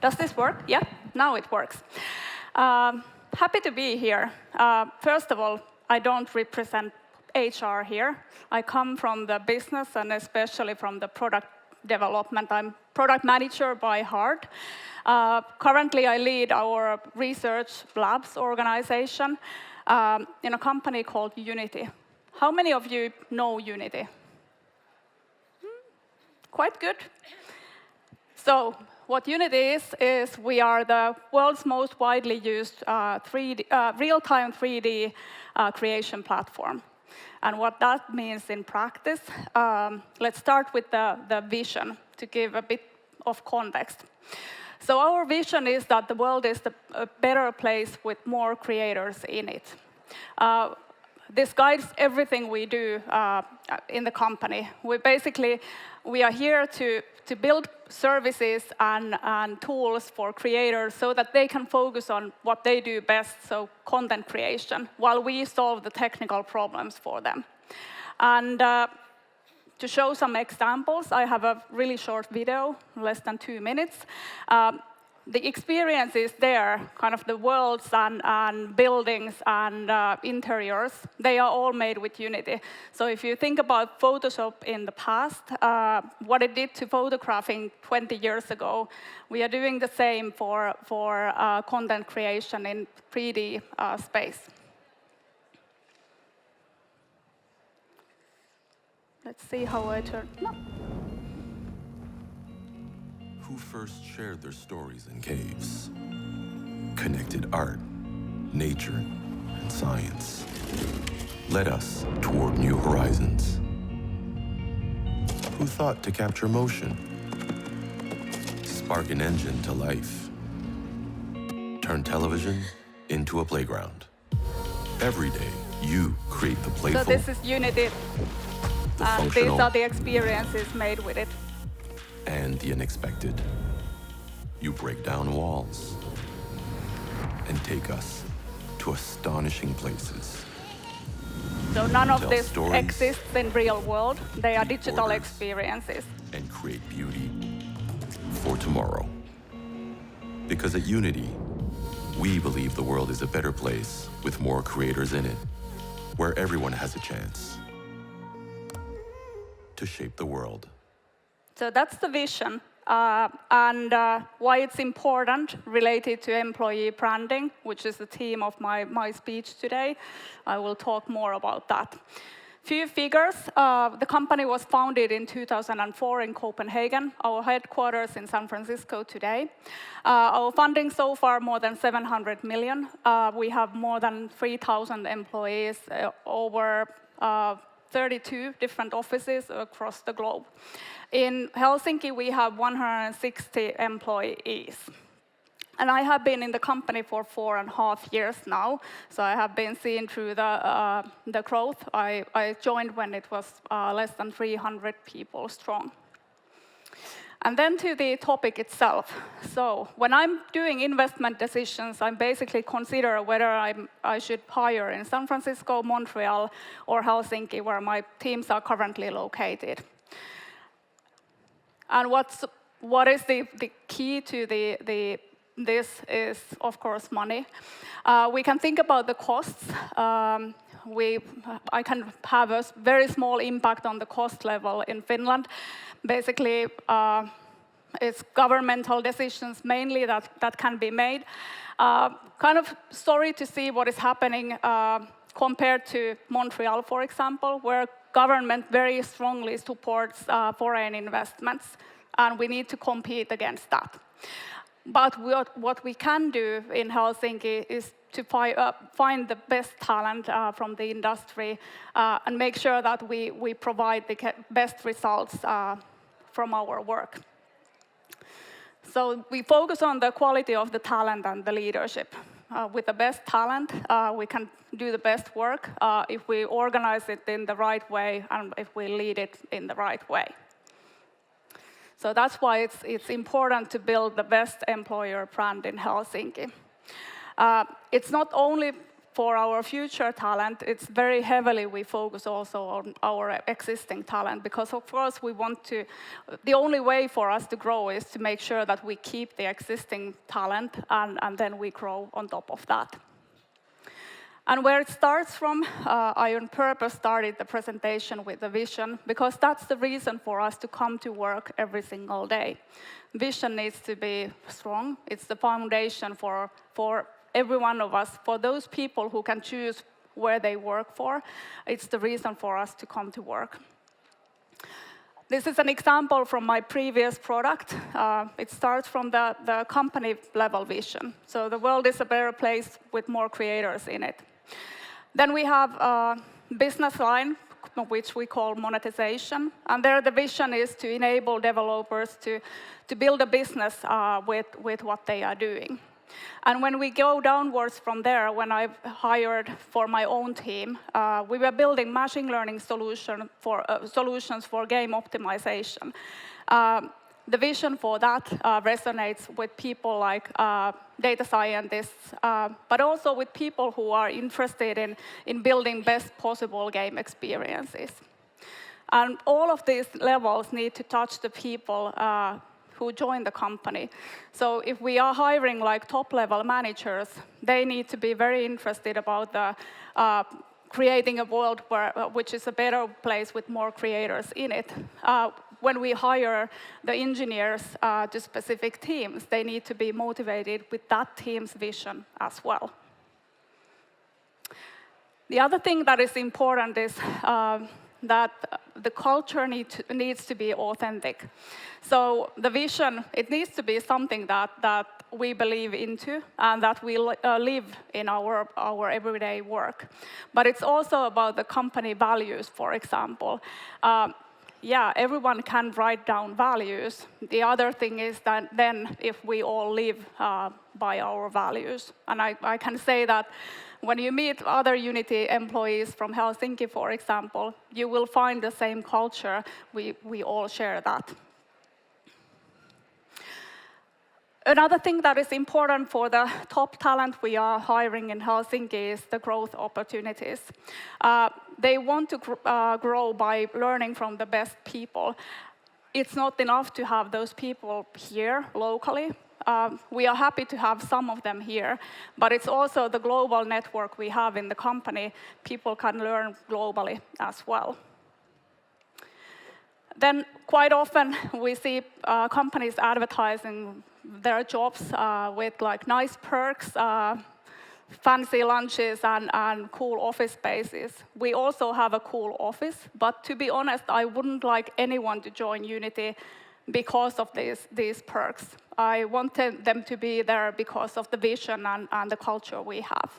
Does this work? Yeah, now it works. Happy to be here. First of all, I don't represent HR here. I come from the business and especially from the product development. I'm product manager by heart. Currently, I lead our research labs organization in a company called Unity. How many of you know Unity? Quite good. So what Unity is we are the world's most widely used real-time 3D creation platform. And what that means in practice, let's start with the vision to give a bit of context. So our vision is that the world is a better place with more creators in it. This guides everything we do in the company. We are here to build services and tools for creators so that they can focus on what they do best, so content creation, while we solve the technical problems for them. And to show some examples, I have a really short video, less than 2 minutes. The experience is there, kind of the worlds and buildings and interiors, they are all made with Unity. So if you think about Photoshop in the past, what it did to photographing 20 years ago, we are doing the same for content creation in 3D space. Let's see how I turn. No. Who first shared their stories in caves? Connected art, nature, and science led us toward new horizons. Who thought to capture motion? Spark an engine to life. Turn television into a playground. Every day, you create the playful. So this is Unity, and these are the experiences made with it. And the unexpected. You break down walls and take us to astonishing places. So none of this exists in real world. They are digital experiences. And create beauty for tomorrow. Because at Unity, we believe the world is a better place with more creators in it, where everyone has a chance to shape the world. So that's the vision, and why it's important related to employee branding, which is the theme of my speech today. I will talk more about that. Few figures. The company was founded in 2004 in Copenhagen, our headquarters in San Francisco today. Our funding so far, more than 700 million. We have more than 3,000 employees, over 32 different offices across the globe. In Helsinki, we have 160 employees. And I have been in the company for 4.5 years now, so I have been seeing through the growth. I joined when it was less than 300 people strong. And then to the topic itself. So when I'm doing investment decisions, I basically consider whether I should hire in San Francisco, Montreal, or Helsinki, where my teams are currently located. And what is the key to this is, of course, money. We can think about the costs. I can have a very small impact on the cost level in Finland. Basically, it's governmental decisions mainly that can be made. Kind of sorry to see what is happening compared to Montreal, for example, where government very strongly supports foreign investments, and we need to compete against that. But what we can do in Helsinki is to find the best talent from the industry and make sure that we provide the best results from our work. So we focus on the quality of the talent and the leadership. With the best talent, we can do the best work if we organize it in the right way and if we lead it in the right way. So that's why it's important to build the best employer brand in Helsinki. It's not only for our future talent, it's very heavily we focus also on our existing talent, because of course we want to, the only way for us to grow is to make sure that we keep the existing talent and then we grow on top of that. And where it starts from, I on purpose started the presentation with the vision, because that's the reason for us to come to work every single day. Vision needs to be strong. It's the foundation for every one of us, for those people who can choose where they work for. It's the reason for us to come to work. This is an example from my previous product. It starts from the company level vision. So the world is a better place with more creators in it. Then we have a business line, which we call monetization. And there the vision is to enable developers to build a business with what they are doing. And when we go downwards from there, when I hired for my own team, we were building machine learning solutions for game optimization. The vision for that resonates with people like data scientists, but also with people who are interested in building best possible game experiences. And all of these levels need to touch the people who join the company. So if we are hiring like top-level managers, they need to be very interested about the creating a world which is a better place with more creators in it. When we hire the engineers to specific teams, they need to be motivated with that team's vision as well. The other thing that is important is that the culture needs to be authentic. So the vision, it needs to be something that we believe into and that we live in our everyday work. But it's also about the company values, for example. Yeah, everyone can write down values. The other thing is that then if we all live by our values. And I can say that when you meet other Unity employees from Helsinki, for example, you will find the same culture. We all share that. Another thing that is important for the top talent we are hiring in Helsinki is the growth opportunities. They want to grow by learning from the best people. It's not enough to have those people here locally. We are happy to have some of them here, but it's also the global network we have in the company. People can learn globally as well. Then quite often we see companies advertising their jobs with like nice perks, fancy lunches and cool office spaces. We also have a cool office, but to be honest, I wouldn't like anyone to join Unity because of these perks. I wanted them to be there because of the vision and the culture we have.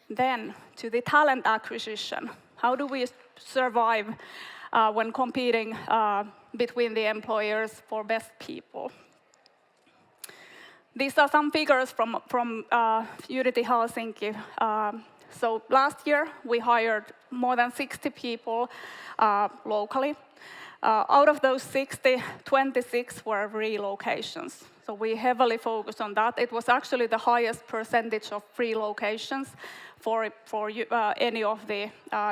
Then to the talent acquisition. How do we survive when competing between the employers for best people? These are some figures from Unity Helsinki. So last year, we hired more than 60 people locally. Out of those 60, 26 were relocations. So we heavily focused on that. It was actually the highest percentage of relocations for any of the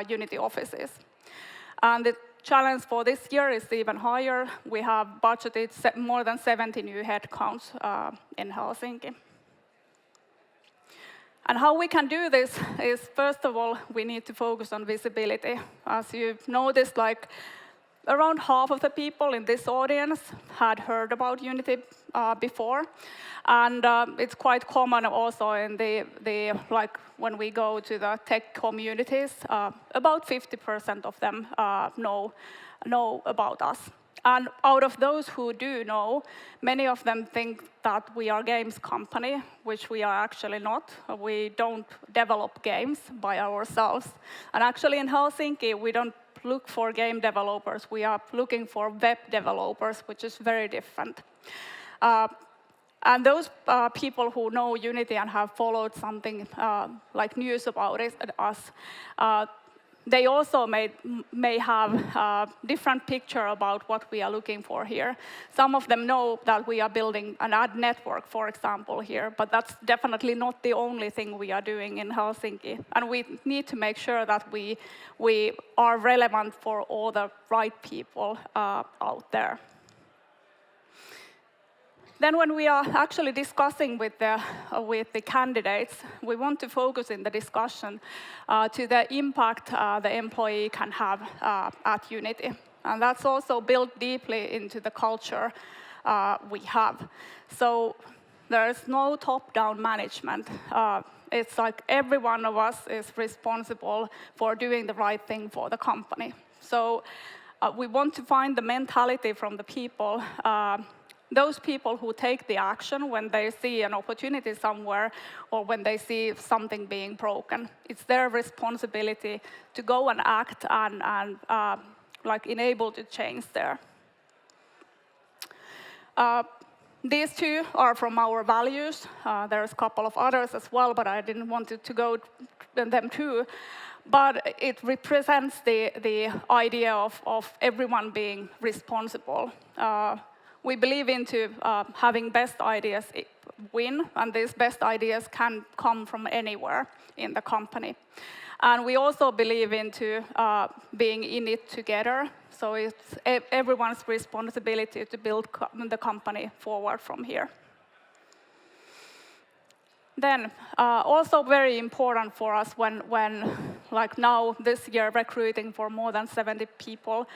Unity offices. And the challenge for this year is even higher. We have budgeted more than 70 new headcounts in Helsinki. And how we can do this is, first of all, we need to focus on visibility. As you've noticed, like around half of the people in this audience had heard about Unity before. And it's quite common also in the like when we go to the tech communities, about 50% of them know about us. And out of those who do know, many of them think that we are a games company, which we are actually not. We don't develop games by ourselves. And actually in Helsinki, we don't look for game developers. We are looking for web developers, which is very different. And those people who know Unity and have followed something like news about us, they also may have a different picture about what we are looking for here. Some of them know that we are building an ad network, for example, here, but that's definitely not the only thing we are doing in Helsinki. And we need to make sure that we are relevant for all the right people out there. Then when we are actually discussing with the candidates, we want to focus in the discussion to the impact the employee can have at Unity. And that's also built deeply into the culture we have. So there's no top-down management. It's like every one of us is responsible for doing the right thing for the company. So we want to find the mentality from the people, those people who take the action when they see an opportunity somewhere or when they see something being broken. It's their responsibility to go and act and like enable to change there. These two are from our values. There's a couple of others as well, but I didn't want to go them too. But it represents the idea of everyone being responsible. We believe into having best ideas win, and these best ideas can come from anywhere in the company. And we also believe into being in it together. So it's everyone's responsibility to build the company forward from here. Then, also very important for us when like now, this year, recruiting for more than 70 people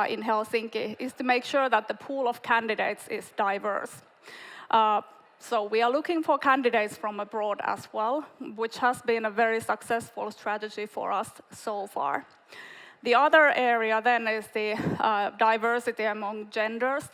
in Helsinki, is to make sure that the pool of candidates is diverse. So we are looking for candidates from abroad as well, which has been a very successful strategy for us so far. The other area then is the diversity among genders.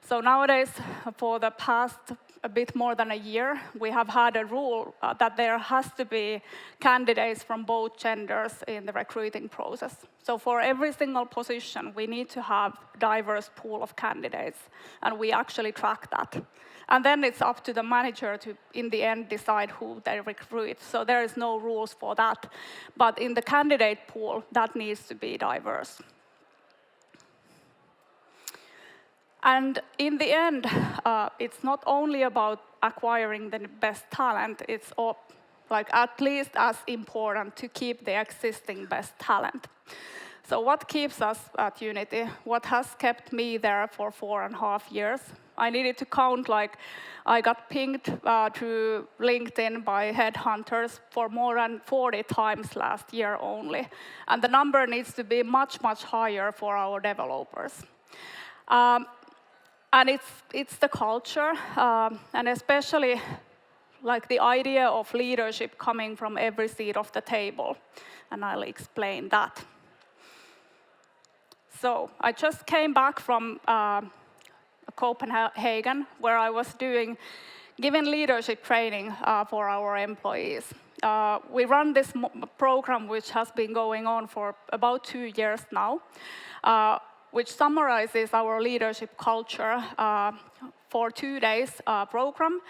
So nowadays, for the past a bit more than a year, we have had a rule that there has to be candidates from both genders in the recruiting process. So for every single position, we need to have a diverse pool of candidates, and we actually track that. And then it's up to the manager to, in the end, decide who they recruit. So there is no rules for that. But in the candidate pool, that needs to be diverse. And in the end, it's not only about acquiring the best talent, it's like at least as important to keep the existing best talent. So what keeps us at Unity? What has kept me there for 4.5 years? I needed to count, like, I got pinged through LinkedIn by headhunters for more than 40 times last year only. And the number needs to be much, much higher for our developers. And it's the culture, and especially like the idea of leadership coming from every seat of the table. And I'll explain that. So I just came back from Copenhagen, where I was giving leadership training for our employees. We run this program, which has been going on for about 2 years now, which summarizes our leadership culture for 2 days program.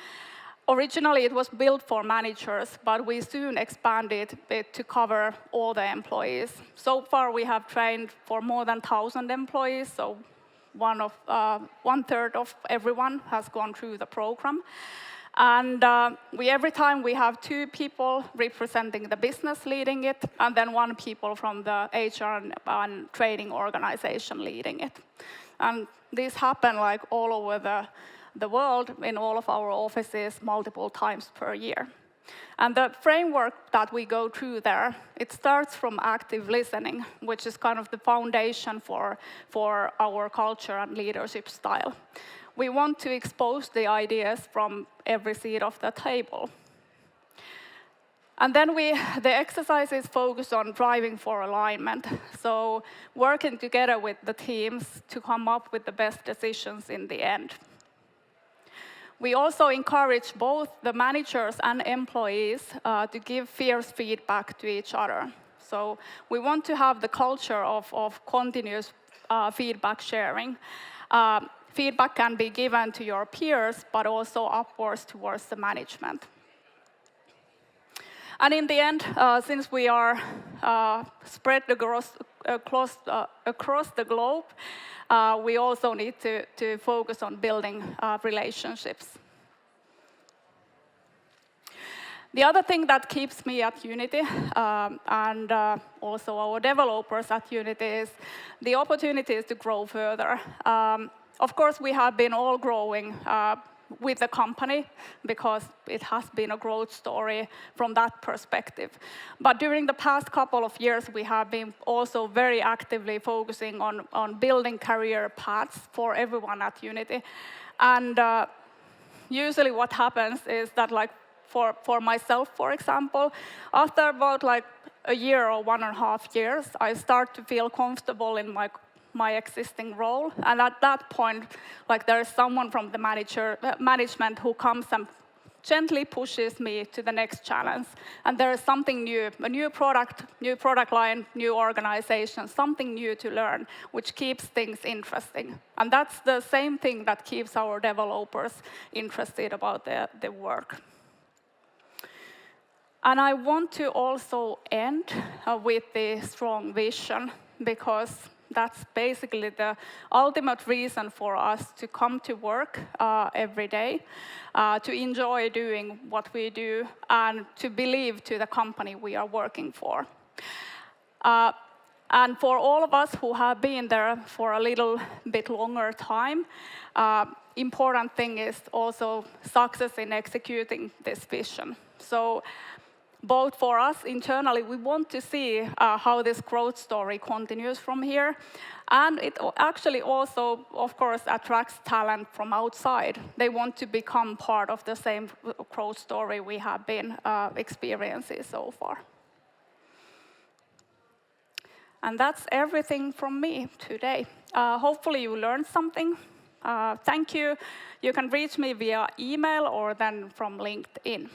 Originally, it was built for managers, but we soon expanded it to cover all the employees. So far, we have trained for more than 1,000 employees, so 1/3 of everyone has gone through the program. And every time we have 2 people representing the business leading it, and then 1 people from the HR and training organization leading it. And these happen like all over the world, in all of our offices, multiple times per year. And the framework that we go through there, it starts from active listening, which is kind of the foundation for our culture and leadership style. We want to expose the ideas from every seat of the table. And then the exercises focus on driving for alignment, so working together with the teams to come up with the best decisions in the end. We also encourage both the managers and employees to give fierce feedback to each other. So we want to have the culture of continuous feedback sharing. Feedback can be given to your peers, but also upwards towards the management. And in the end, since we are spread across the globe, we also need to focus on building relationships. The other thing that keeps me at Unity, and also our developers at Unity, is the opportunities to grow further. Of course, we have been all growing with the company, because it has been a growth story from that perspective. But during the past couple of years, we have been also very actively focusing on building career paths for everyone at Unity. And usually what happens is that, like, for myself, for example, after about like a year or 1.5 years, I start to feel comfortable in my existing role. And at that point, like, there is someone from the management who comes and gently pushes me to the next challenge. And there is something new, a new product line, new organization, something new to learn, which keeps things interesting. And that's the same thing that keeps our developers interested about the work. And I want to also end with the strong vision, because that's basically the ultimate reason for us to come to work every day, to enjoy doing what we do, and to believe to the company we are working for. And for all of us who have been there for a little bit longer time, important thing is also success in executing this vision. So both for us internally, we want to see how this growth story continues from here. And it actually also, of course, attracts talent from outside. They want to become part of the same growth story we have been experiencing so far. And that's everything from me today. Hopefully you learned something. Thank you. You can reach me via email or then from LinkedIn.